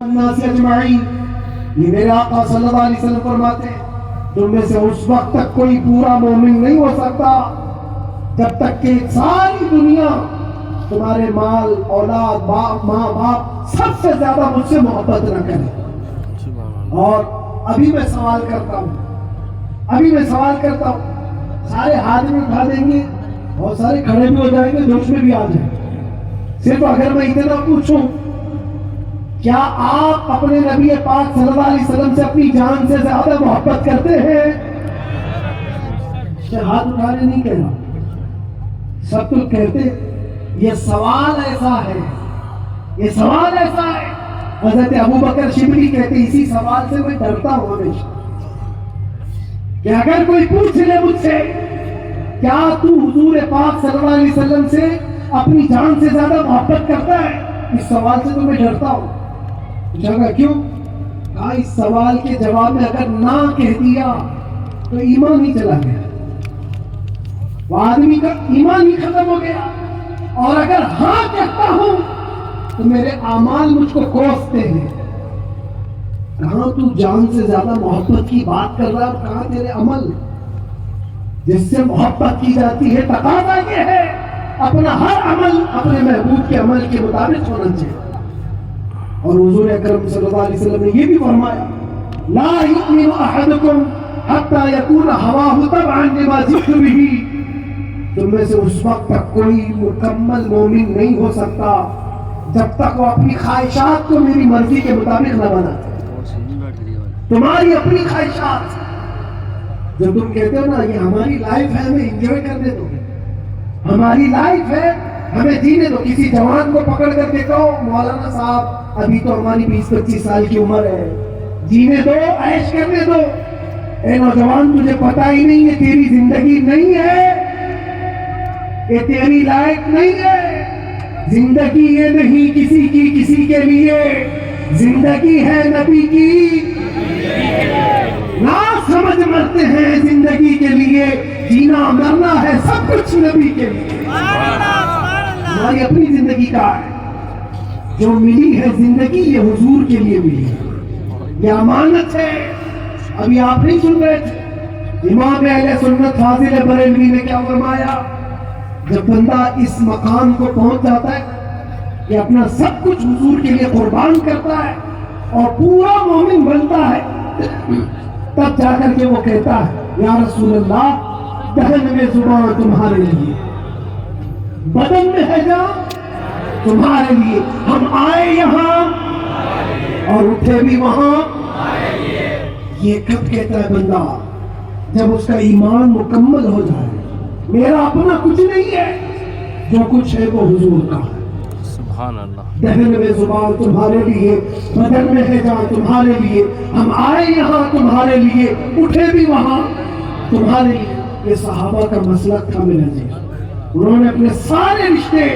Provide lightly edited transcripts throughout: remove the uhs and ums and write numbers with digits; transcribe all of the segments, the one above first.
الناس اجمعین، یہ میرے آقا صلی اللہ علیہ وسلم فرماتے ہیں تم میں سے اس وقت تک کوئی پورا مومن نہیں ہو سکتا جب تک کہ ساری دنیا تمہارے مال اولاد باپ ماں باپ سب سے زیادہ مجھ سے محبت نہ کرے۔ اور ابھی میں سوال کرتا ہوں، سارے ہاتھ میں اٹھا دیں گے، بہت سارے کھڑے بھی ہو جائیں گے، جوش میں بھی آ جائیں گے۔ صرف اگر میں اتنا پوچھوں، کیا آپ اپنے نبی پاک صلی اللہ علیہ وسلم سے اپنی جان سے زیادہ محبت کرتے ہیں؟ ہاتھ اٹھانے نہیں کہنا، سب تو کہتے یہ سوال ایسا ہے۔ حضرت ابو بکر شبلی کہتے اسی سوال سے میں ڈرتا ہوں ہمیشہ کہ اگر کوئی پوچھ لے مجھ سے کیا تو حضور پاک صلی اللہ علیہ وسلم سے اپنی جان سے زیادہ محبت کرتا ہے، اس سوال سے تو میں ڈرتا ہوں۔ پوچھا کیوں؟ کہا اس سوال کے جواب میں اگر نہ کہہ دیا تو ایمان ہی چلا گیا، وہ آدمی کا ایمان ہی ختم ہو گیا، اور اگر ہاں کہتا ہوں تو میرے اعمال مجھ کو کوستے ہیں۔ کہاں تو جان سے زیادہ محبت کی بات کر رہا ہے، کہاں تیرے عمل جس سے محبت کی جاتی ہے؟ تقاضا یہ ہے اپنا ہر عمل اپنے محبوب کے عمل کے مطابق ہونا چاہیے۔ اور حضور اکرم صلی اللہ علیہ وسلم نے یہ بھی فرمایا لا یؤمن احدکم حتی یکون ہواہ تبعا لما جئت بہ، تم میں سے اس وقت تک کوئی مکمل مومن نہیں ہو سکتا جب تک وہ اپنی خواہشات کو میری مرضی کے مطابق نہ بناتا۔ تمہاری اپنی خواہشات جب تم کہتے ہو نا یہ ہماری لائف ہے، ہمیں انجوائے کرنے دو، ہماری لائف ہے ہمیں جینے دو۔ کسی جوان کو پکڑ کر کے کہو مولانا صاحب ابھی تو ہماری 20-25 سال کی عمر ہے، جینے دو، عیش کرنے دو۔ اے نوجوان تجھے پتا ہی نہیں ہے تیری زندگی نہیں ہے، یہ تیری لائف نہیں ہے۔ زندگی یہ نہیں کسی کے لیے، زندگی ہے نبی کی۔ نہ سمجھ مرتے ہیں زندگی کے لیے، جینا مرنا ہے سب کچھ نبی کے لیے۔ ہماری اپنی زندگی کا ہے، جو ملی ہے زندگی یہ حضور کے لیے ملی ہے، یہ امانت ہے۔ ابھی آپ نہیں سن رہے تھے امام اہل سنت فاضل بریلوی نے کیا فرمایا؟ جب بندہ اس مقام کو پہنچ جاتا ہے کہ اپنا سب کچھ حضور کے لیے قربان کرتا ہے اور پورا مومن بنتا ہے، تب جا کر کے وہ کہتا ہے یا رسول اللہ دہن میں زبان تمہارے لیے، بدن میں ہے جان تمہارے لیے، ہم آئے یہاں اور اٹھے بھی وہاں۔ یہ کب کہتا ہے بندہ؟ جب اس کا ایمان مکمل ہو جائے، میرا اپنا کچھ نہیں ہے، جو کچھ ہے وہ حضور کا ہے۔ سبحان اللہ۔ دہن میں زبان تمہارے لیے، بدن میں ہے جان تمہارے لیے، ہم آئے یہاں تمہارے لیے، اٹھے بھی وہاں تمہارے لیے۔ یہ صحابہ کا مسلک تھا میرے جی، انہوں نے اپنے سارے رشتے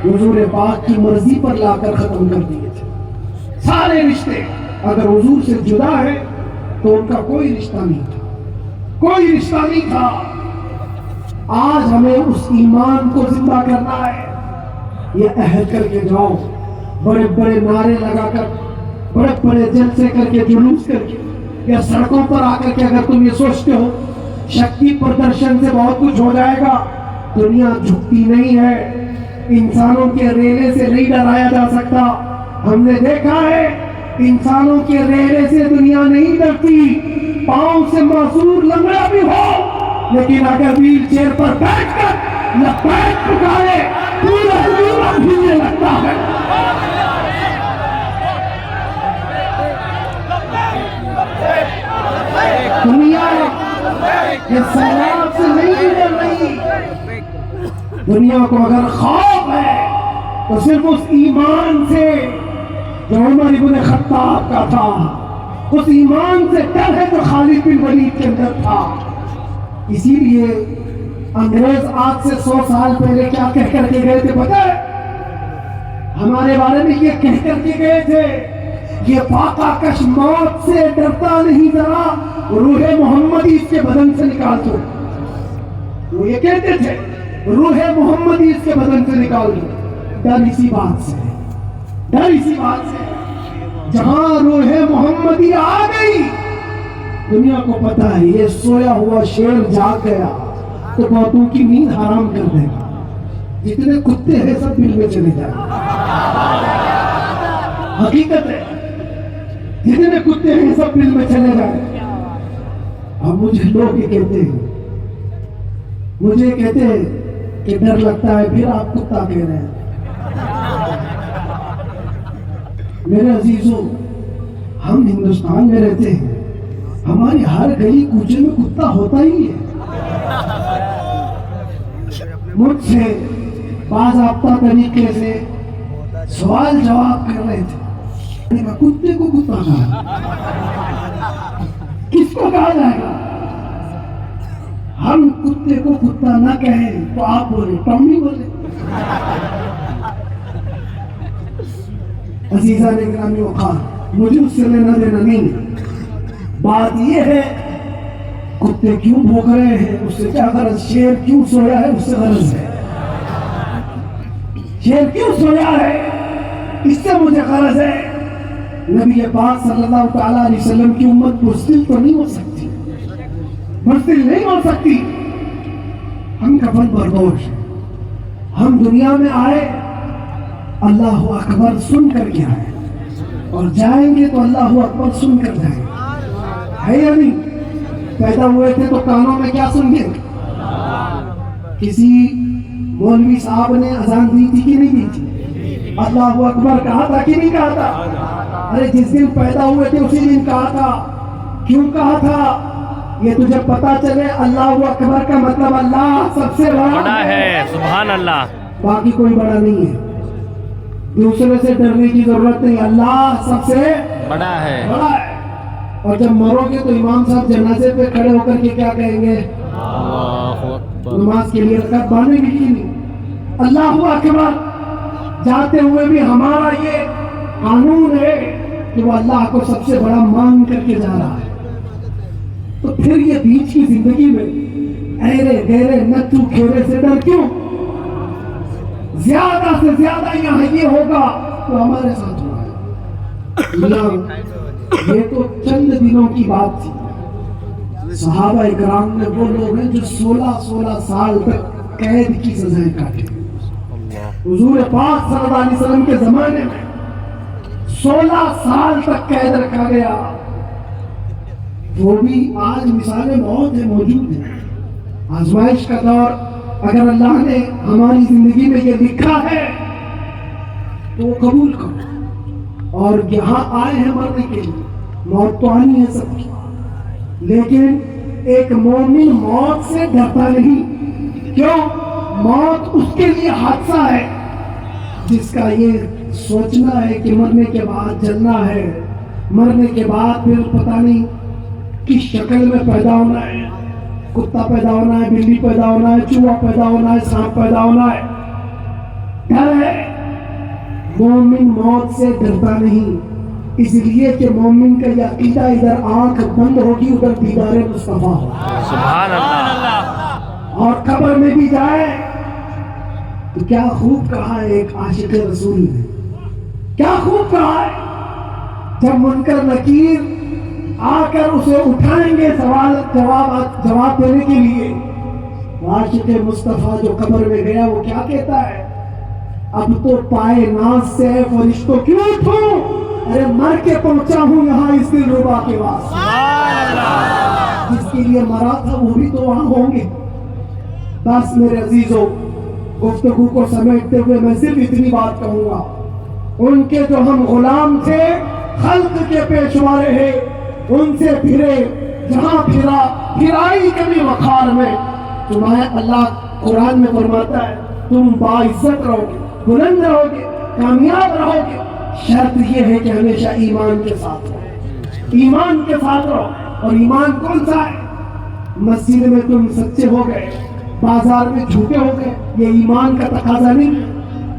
حضور پاک کی مرضی پر لا کر ختم کر دیے تھے۔ سارے رشتے اگر حضور سے جدا ہے تو ان کا کوئی رشتہ نہیں تھا۔ آج ہمیں اس ایمان کو زندہ کرنا ہے۔ یہ عہد کر کے جاؤ، بڑے بڑے نعرے لگا کر، بڑے بڑے جلسے کر کے، جلوس کر کے، یا سڑکوں پر آ کر کے اگر تم یہ سوچتے ہو شکتی پردرشن سے بہت کچھ ہو جائے گا، دنیا جھکتی نہیں ہے، انسانوں کے ریلے سے نہیں ڈرایا جا سکتا۔ ہم نے دیکھا ہے انسانوں کے ریلے سے دنیا نہیں ڈرتی، پاؤں سے معذور لنگڑا بھی ہو لیکن اگر ویل چیئر پر بیٹھ کر لبیک پکارے پورا دنیا بھیجنے لگتا ہے۔ دنیا یہ سیلاب سے نہیں ڈر رہی، دنیا کو اگر خوف ہے تو صرف اس ایمان سے جو عمر بن خطاب کا تھا، اس ایمان سے ڈر ہے جو خالد بن ولید کے اندر تھا۔ اسی لیے انگریز آج سے 100 سال پہلے کیا کہہ کر کے گئے تھے پتہ ہے؟ ہمارے بارے میں یہ کہہ کر کے گئے تھے یہ فاقہ کش موت سے ڈرتا نہیں، ذرا روح محمدی اس کے بدن سے نکال دو۔ وہ یہ کہتے تھے روح محمدی اس کے بدن سے نکال دو۔ ڈر اسی بات سے، ڈر اسی بات سے۔ جہاں روح محمدی آ گئی دنیا کو پتا ہے یہ سویا ہوا شیر جاگ گیا تو بہتوں کی نیند حرام کر دے گا. جتنے کتے ہیں سب بل میں چلے جائیں. حقیقت ہے جتنے کتے ہیں سب بل میں چلے جائیں. اب مجھے لوگ یہ کہتے ہیں مجھے کہتے ہیں کہ ڈر لگتا ہے پھر آپ کتا کہہ رہے ہیں. میرے عزیزوں ہم ہندوستان میں رہتے ہیں ہماری ہر گلی کوچے میں کتا ہوتا ہی ہے. مجھ سے باضابطہ طریقے سے سوال جواب کر رہے تھے. میں نے کہا کتے کو کتا کہا کس کو کہا جائے گا؟ ہم کتے کو کتا نہ کہیں تو آپ بولے ٹامی بولے. عزیزہ نے گرامی وقار مجھے اس سے لینا دینا نہیں. بات یہ ہے کتے کیوں بھوک رہے ہیں اس سے کیا غرض. شیر کیوں سویا ہے اس سے غرض ہے. شیر کیوں سویا ہے اس سے مجھے غرض ہے. نبی پاک صلی اللہ تعالیٰ علیہ وسلم کی امت بزدل تو نہیں ہو سکتی. بزدل نہیں ہو سکتی. ہم کفن بردوش ہیں. ہم دنیا میں آئے اللہ اکبر سن کر کے آئے اور جائیں گے تو اللہ اکبر سن کر جائیں گے. ہے یا نہیں؟ پیدا ہوئے تھے تو کانوں میں کیا سن گے؟ کسی مولوی صاحب نے اذان دی تھی کہ نہیں دی تھی؟ اللہ اکبر کہا تھا کہ نہیں کہا تھا؟ ارے جس دن پیدا ہوئے تھے اسی دن کہا تھا. کیوں کہا تھا؟ یہ تجھے پتا چلے اللہ اکبر کا مطلب اللہ سب سے بڑا ہے. سبحان اللہ. باقی کوئی بڑا نہیں ہے. دوسرے سے ڈرنے کی ضرورت نہیں. اللہ سب سے بڑا ہے. بڑا ہے. اور جب مرو گے تو امام صاحب جنازے پہ کھڑے ہو کر کے کیا کہیں گے؟ اللہ اکبر. نماز کے لیے رکعت باندھیں گے کہ نہیں؟ اللہ اکبر جاتے ہوئے بھی ہمارا یہ قانون ہے کہ وہ اللہ کو سب سے بڑا مان کر کے جا رہا ہے. تو پھر یہ بیچ کی زندگی میں ایرے گہرے نچو کھیرے سے ڈر کیوں؟ زیادہ سے زیادہ یہاں یہ ہوگا تو ہمارے ساتھ ہوا ہے. یہ تو چند دنوں کی بات تھی. صحابہ اکرام میں وہ لوگ ہیں جو 16 سال تک قید کی سزائیں کاٹے. حضور پاک صلی اللہ علیہ وسلم کے زمانے میں 16 سال تک قید رکھا گیا. وہ بھی آج مثالیں بہت ہیں موجود ہیں. آزمائش کا دور اگر اللہ نے ہماری زندگی میں یہ لکھا ہے تو وہ قبول کرو. اور یہاں آئے ہیں مرنے کے لیے. موت تو آنی ہے سب کی لیکن ایک مومن موت سے ڈرتا نہیں. کیوں؟ موت اس کے لیے حادثہ ہے جس کا یہ سوچنا ہے کہ مرنے کے بعد جلنا ہے. مرنے کے بعد پھر پتہ نہیں کس شکل میں پیدا ہونا ہے. کتا پیدا ہونا ہے, بلی پیدا ہونا ہے, چوہا پیدا ہونا ہے, سانپ پیدا ہونا ہے. ڈر ہے. مومن موت سے ڈرتا نہیں اس لیے کہ مومن کا یہ عقیدہ ادھر آنکھ بند ہوگی ادھر دیدار مصطفیٰ ہوگا. سبحان اللہ. اور قبر میں بھی جائے تو کیا خوب کہا ہے ایک عاشق رسول نے. کیا خوب کہا ہے جب منکر نکیر آ کر اسے اٹھائیں گے سوال جواب دینے کے لیے. عاشق مصطفیٰ جو قبر میں گیا وہ کیا کہتا ہے؟ اب تو پائے ناز سے ہے فرشتوں کیوں اٹھوں, ارے مر کے پہنچا ہوں یہاں اس دل ربا کے واسطے. جس کے لیے مرا تھا وہ بھی تو وہاں ہوں گے. بس میرے عزیزوں گفتگو کو سمیٹتے ہوئے میں صرف اتنی بات کہوں گا. ان کے جو ہم غلام تھے خلق کے پیشوا رہے ان سے پھرے جہاں پھرائی کمی وقار میں. تمہیں اللہ قرآن میں فرماتا ہے تم باعزت رہو گے, بلند رہو گے, کامیاب رہو گے. شرط یہ ہے کہ ہمیشہ ایمان کے ساتھ رہو. ایمان کے ساتھ رہو. اور ایمان کون سا ہے؟ مسجد میں تم سچے ہو گئے, بازار میں جھوٹے ہو گئے, یہ ایمان کا تقاضا نہیں.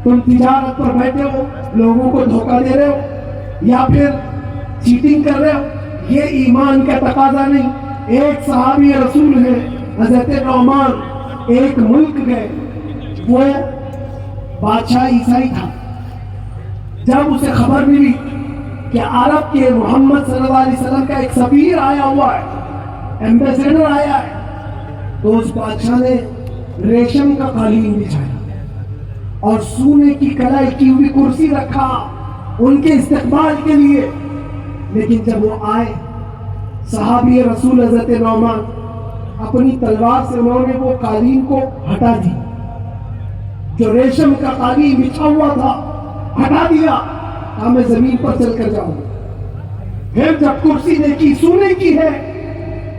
تم تجارت پر بیٹھے ہو لوگوں کو دھوکہ دے رہے ہو یا پھر چیٹنگ کر رہے ہو, یہ ایمان کا تقاضا نہیں. ایک صحابی رسول ہے حضرت نعمان, ایک ملک گئے, وہ بادشاہ عیسائی تھا. جب اسے خبر ملی کہ عرب کے محمد صلی اللہ علیہ وسلم کا ایک سفیر آیا ہوا ہے, ایمبیسیڈر آیا ہے. تو اس بادشاہ نے ریشم کا قالین بچھایا اور سونے کی کڑھائی کی ہوئی کرسی رکھا ان کے استقبال کے لیے. لیکن جب وہ آئے, صحابی رسول حضرت نعمان اپنی تلوار سے انہوں نے وہ قالین کو ہٹا دی, جو ریشم کا قالین بچھا ہوا تھا ہٹا دیا, کہا میں زمین پر چل کر جاؤں. پھر جب کرسی دیکھی سونے کی ہے,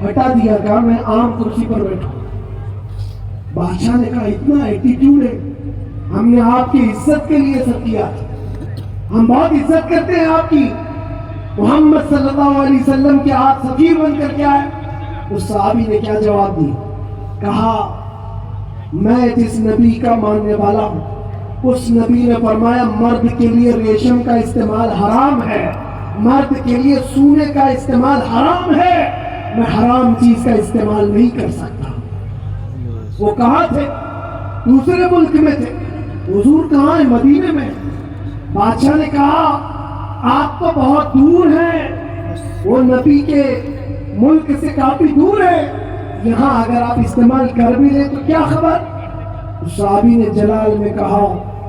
ہٹا دیا, کہا میں عام کرسی پر بیٹھا. بادشاہ نے کہا اتنا ایٹیٹیوڈ ہے, ہم نے آپ کی عزت کے لیے سب کیا, ہم بہت عزت کرتے ہیں آپ کی. محمد صلی اللہ علیہ وسلم کے آپ سفیر بن کر کے آئے. اس صحابی نے کیا جواب دی؟ کہا میں جس نبی کا ماننے والا ہوں اس نبی نے فرمایا مرد کے لیے ریشم کا استعمال حرام ہے, مرد کے لیے سونے کا استعمال حرام ہے, میں حرام چیز کا استعمال نہیں کر سکتا. وہ کہاں تھے؟ دوسرے ملک میں تھے. حضور کہاں ہیں؟ مدینے میں. بادشاہ نے کہا آپ تو بہت دور ہیں, وہ نبی کے ملک سے کافی دور ہے, یہاں اگر آپ استعمال کر بھی لیں تو کیا خبر. صحابی نے جلال میں کہا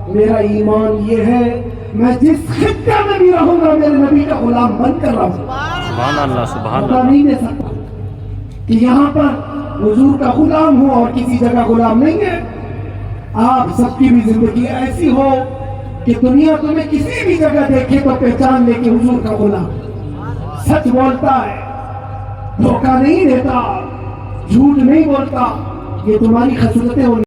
میرا ایمان یہ ہے میں جس خطے میں بھی رہوں گا میرے نبی کا غلام بن کر رہوں. سبحان اللہ سبحان پتہ اللہ. نہیں دے سکتا کہ یہاں پر حضور کا غلام ہو اور کسی جگہ غلام نہیں ہے. آپ سب کی بھی زندگی ایسی ہو کہ دنیا تمہیں کسی بھی جگہ دیکھے تو پہچان لے کہ حضور کا غلام سچ بولتا ہے, دھوکہ نہیں دیتا, جھوٹ نہیں بولتا. یہ تمہاری خصلتیں ہونی